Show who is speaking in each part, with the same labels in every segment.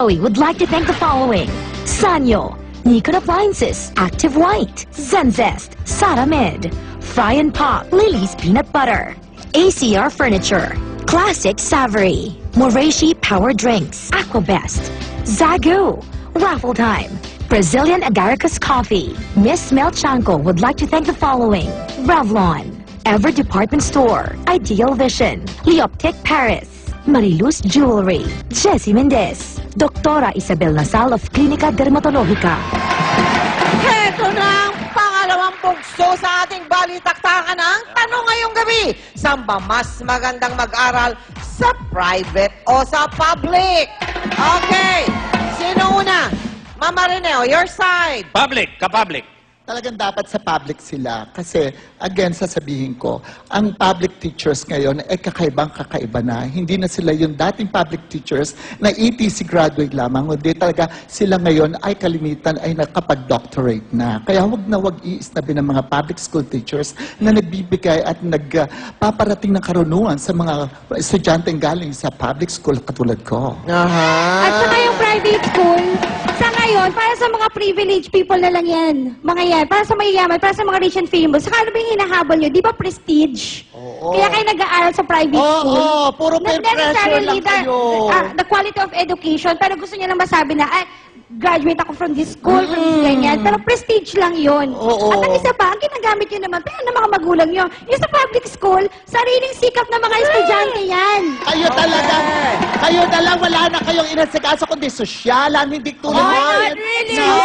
Speaker 1: We would like to thank the following: Sanyo, Nikon Appliances, Active White, Zenzest, Saramid, Fry and Pop, Lily's Peanut Butter, ACR Furniture, Classic Savory, Moreishi Power Drinks, Aquabest, Zagu, Raffle Time, Brazilian Agaricus Coffee. Miss Mel Chanko would like to thank the following: Revlon, Ever Department Store, Ideal Vision, Leoptic Paris, Mariluz Jewelry, Jessie Mendez, Doktora Isabel Nasal of Klinika Dermatologica.
Speaker 2: Heto na ang pangalawang bugso sa ating balitaktakan ng tanong ngayong gabi. Saan ba mas magandang mag-aral? Sa private o sa public? Okay. Sino una? Mama Reneo, your side.
Speaker 3: Public, ka-public.
Speaker 4: Talagang dapat sa public sila. Kasi, again, sasabihin ko, ang public teachers ngayon, kakaiba na. Hindi na sila yung dating public teachers na ETC graduate lamang. Hindi talaga sila ngayon ay kalimitan ay nakapag-doctorate na. Kaya wag iisnabi ng mga public school teachers na nagbibigay at nagpaparating ng karunungan sa mga estudyanteng galing sa public school katulad ko.
Speaker 2: Aha.
Speaker 5: At saka yung private school, sa ngayon, para sa mga privileged people na lang yan. Mga yan, para sa mayayaman, para sa mga rich and famous. Saka ano ba yung hinahabol nyo? Di ba prestige?
Speaker 4: Oo.
Speaker 5: Kaya kayo nag-aaral sa private school.
Speaker 4: Oo, puro peer pressure lang kayo.
Speaker 5: The quality of education, pero gusto nyo lang masabi na, graduate ako from this school, from this ganyan. Pero prestige lang yun.
Speaker 4: Oo.
Speaker 5: At ang isa pa, ang ginagamit nyo naman, pero ng mga magulang nyo, yung sa public school, sariling sikap ng mga estudyante yan.
Speaker 4: Kayo talaga, wala na kayong inasikaso kundi sosyalan, hindi tulad
Speaker 5: Oh,
Speaker 4: mo.
Speaker 5: not really.
Speaker 4: No.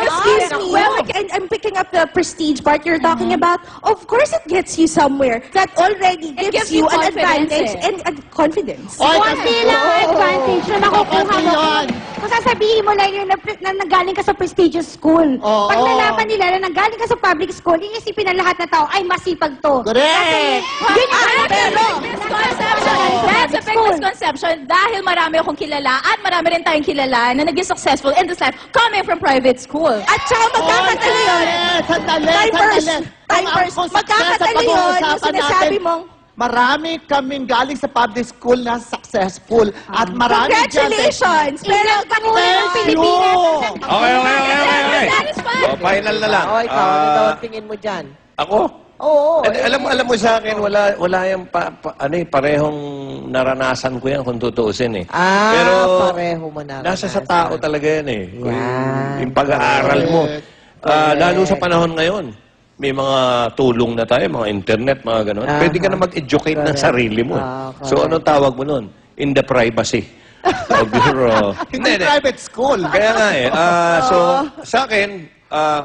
Speaker 6: Excuse me. Well, I'm picking up the prestige part you're talking about. Of course, it gets you somewhere. That already gives you an advantage and confidence.
Speaker 4: Oy,
Speaker 5: Konti lang ang advantage na makukuha
Speaker 4: Konti
Speaker 5: mo.
Speaker 4: yun.
Speaker 5: Kung sasabihin mo lang yun na nanggaling ka sa prestigious school.
Speaker 4: Oo.
Speaker 5: Pag nalaman nila na nanggaling ka sa public school, iisipin ng lahat na tao, ay masipag to.
Speaker 4: Correct.
Speaker 5: Yun yung
Speaker 6: pero,
Speaker 7: misconception. That's a big misconception dahil marami akong kilala at marami rin tayong kilala na naging successful in this life coming from private school.
Speaker 6: At saka magkakatali yun.
Speaker 4: Sandali.
Speaker 6: Time first. Magkakatali yun yung sinasabi mong,
Speaker 4: marami kaming galing sa public school na successful. At marami
Speaker 6: congratulations! Pero
Speaker 5: Pangulong Pilipinas.
Speaker 3: Okay.
Speaker 7: Satisfied?
Speaker 3: O, final na lang.
Speaker 2: O, ikaw, ano daw ang tingin mo dyan?
Speaker 3: Ako?
Speaker 2: Oo.
Speaker 3: Alam mo sa akin, wala yung parehong naranasan ko yan kung tutuusin eh. Pero
Speaker 2: pareho mo na.
Speaker 3: nasa sa tao talaga yan eh.
Speaker 2: Yan.
Speaker 3: Yung pag-aaral mo. Lalo sa panahon ngayon. May mga tulong na tayo, mga internet, mga gano'n. Pwede ka na mag-educate ng sarili mo. So, anong tawag mo nun? In the privacy of your...
Speaker 4: Hindi private school.
Speaker 3: Kaya nga eh. So, sa akin,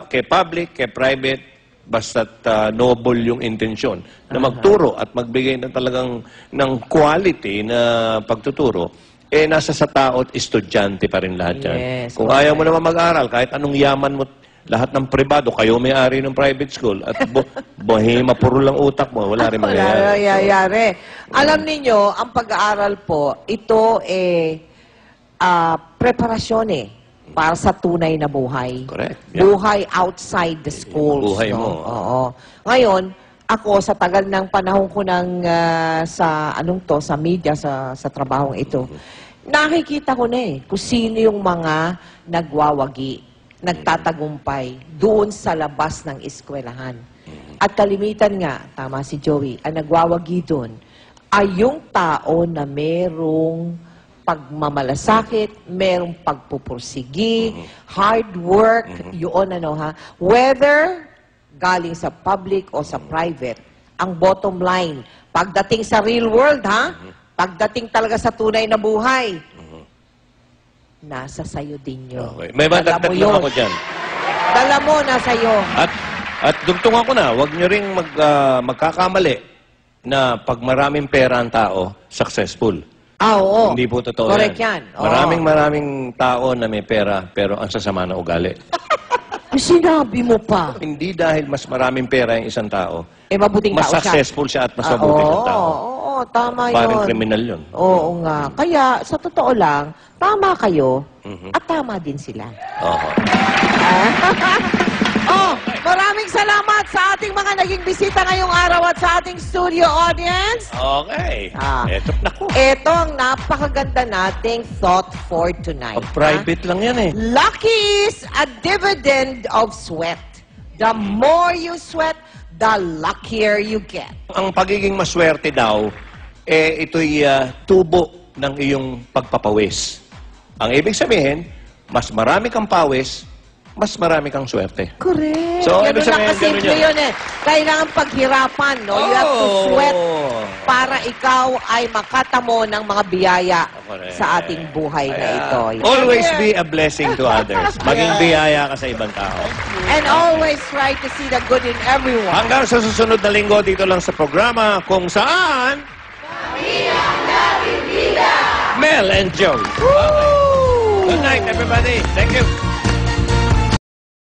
Speaker 3: kay public, kay private, basta't noble yung intensyon na magturo at magbigay na talagang ng quality na pagtuturo, nasa sa tao at estudyante pa rin lahat yan.
Speaker 2: Yes,
Speaker 3: Kung ayaw mo naman mag-aral, kahit anong yaman mo, lahat ng pribado, kayo may-ari ng private school, at mapuro lang utak mo, wala rin
Speaker 2: Mangyayari. Alam ninyo, ang pag-aaral po, ito preparasyon para sa tunay na buhay.
Speaker 3: Correct. Yeah.
Speaker 2: Buhay outside the schools.
Speaker 3: Buhay
Speaker 2: no?
Speaker 3: mo.
Speaker 2: Oo. Ngayon, ako sa tagal ng panahon ko sa media, sa trabahong ito, nakikita ko na kung sino yung mga nagwawagi, nagtatagumpay doon sa labas ng eskwelahan. At kalimitan nga, tama si Joey, ang nagwawagi doon ay yung tao na merong pagmamalasakit, merong pagpupursigi, hard work, yun whether galing sa public o sa private, ang bottom line, pagdating sa real world, pagdating talaga sa tunay na buhay, nasa sayo din yun.
Speaker 3: Okay. May madagdag lang ako dyan.
Speaker 2: Dala mo, nasa iyo.
Speaker 3: At dugtong ako na, huwag nyo ring magkakamali na pag maraming pera ang tao, successful.
Speaker 2: Oo.
Speaker 3: Hindi po totoo
Speaker 2: Correct yan. Oo.
Speaker 3: Maraming tao na may pera, pero ang sasama na ugali.
Speaker 2: Sinabi mo pa.
Speaker 3: Hindi dahil mas maraming pera yung isang tao,
Speaker 2: Mabuting
Speaker 3: mas
Speaker 2: tao siya.
Speaker 3: successful siya at mas mabuti siyang tao.
Speaker 2: Oo, tama yun.
Speaker 3: Parang kriminal yun.
Speaker 2: Oo nga. Kaya, sa totoo lang, tama kayo at tama din sila.
Speaker 3: Oo.
Speaker 2: Oh, Maraming salamat sa ating mga naging bisita ngayong araw at sa ating studio audience.
Speaker 3: Okay. Eto, naku.
Speaker 2: Ito ang napakaganda nating thought for tonight.
Speaker 3: Private lang yan eh.
Speaker 2: Lucky is a dividend of sweat. The more you sweat, the luckier you get.
Speaker 3: Ang pagiging maswerte daw, ito'y tubo ng iyong pagpapawis. Ang ibig sabihin, mas marami kang pawis, mas marami kang swerte.
Speaker 2: Correct.
Speaker 3: So,
Speaker 2: Ganun
Speaker 3: ibig
Speaker 2: lang
Speaker 3: sabihin,
Speaker 2: kasimple
Speaker 3: ganun
Speaker 2: yun eh. Kailangan paghirapan, no? You have to sweat para ikaw ay makatamo ng mga biyaya
Speaker 3: Correct.
Speaker 2: sa ating buhay na ito.
Speaker 3: Always be a blessing to others. Maging biyaya ka sa ibang tao.
Speaker 2: And always try to see the good in everyone.
Speaker 3: Hanggang sa susunod na linggo dito lang sa programa kung saan Mel and Joey. Okay. Good night, everybody. Thank you.